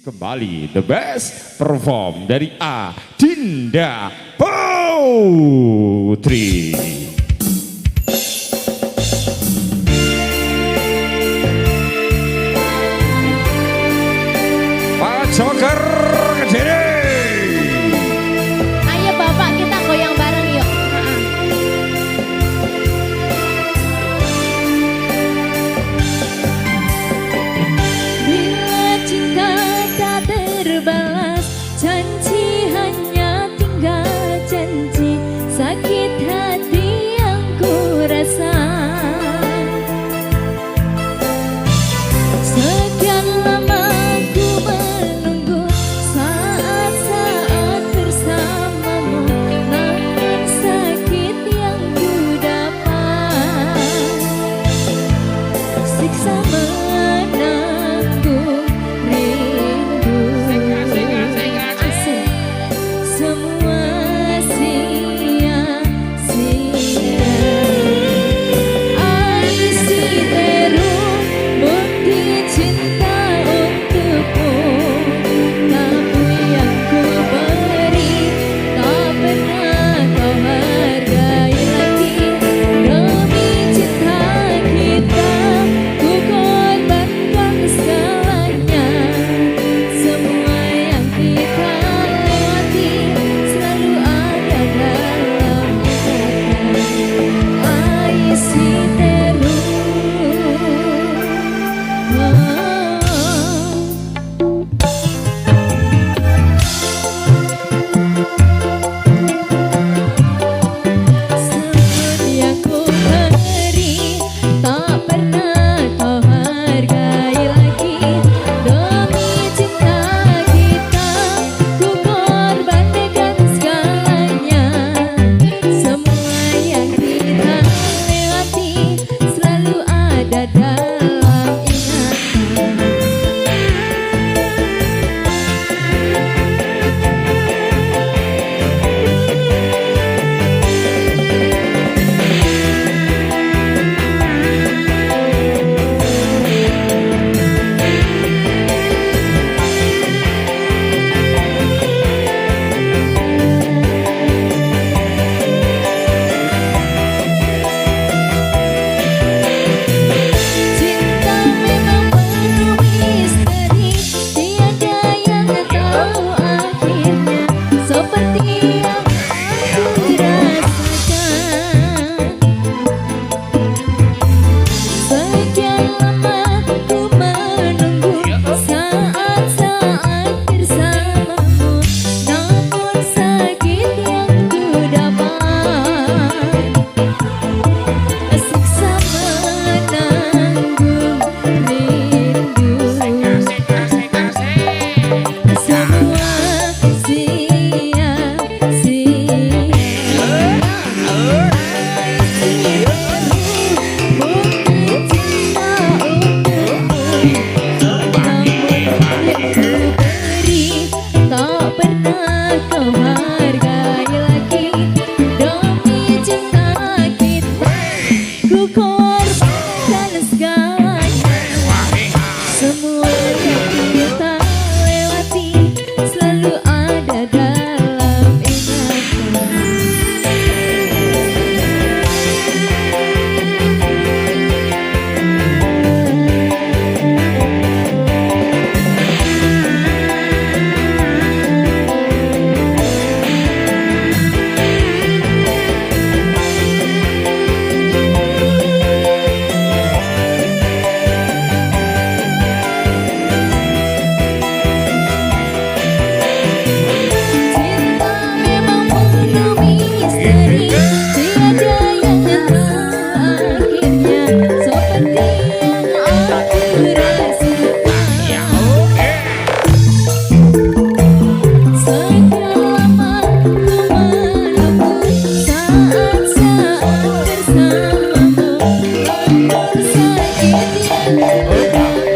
Kembali the best perform dari Adinda Putri. Pak Joker Kediri. Ayo Bapak kita goyang bareng yuk. Bila cinta tak terbalas, janji hanya tinggal janji, sakit hati yang ku rasa. Sekian lama ku menunggu saat-saat bersamamu, namun sakit yang ku dapat, siksa menanggung rindu. Semua sia-sia. Isi teru bukti cinta untukmu, kamu yang ku beri tak pernah kau hargai lagi. Demi cinta kita ku korbankan segalanya. Semua yang kita lewati selalu ada dalam ingatan. Isi teru. Semua yang ku beri tak pernah kau hargai lagi. Demi cinta kita ku korbankan segalanya. Semua yang kita lewati selalu ada dalam ingatan. Cinta memang penuh misteri, tiada yang tahu akhirnya. Seperti yang aku rasakan, sekian lama ku menunggu saat-saat bersamamu, namun sakit yang ku dapat, siksa menanggung rindu. Semua sia-sia. Bukti cinta untukmu, namun yang ku beri tak pernah kau hargai lagi. Demi cinta kita ku korbankan segalanya. Semua yang kita lewati selalu ada dalam ingatan. Cinta memang penuh misteri, tiada yang tahu akhirnya. Seperti yang aku rasakan, sekian lama ku menunggu saat-saat bersamamu, namun sakit yang ku dapat,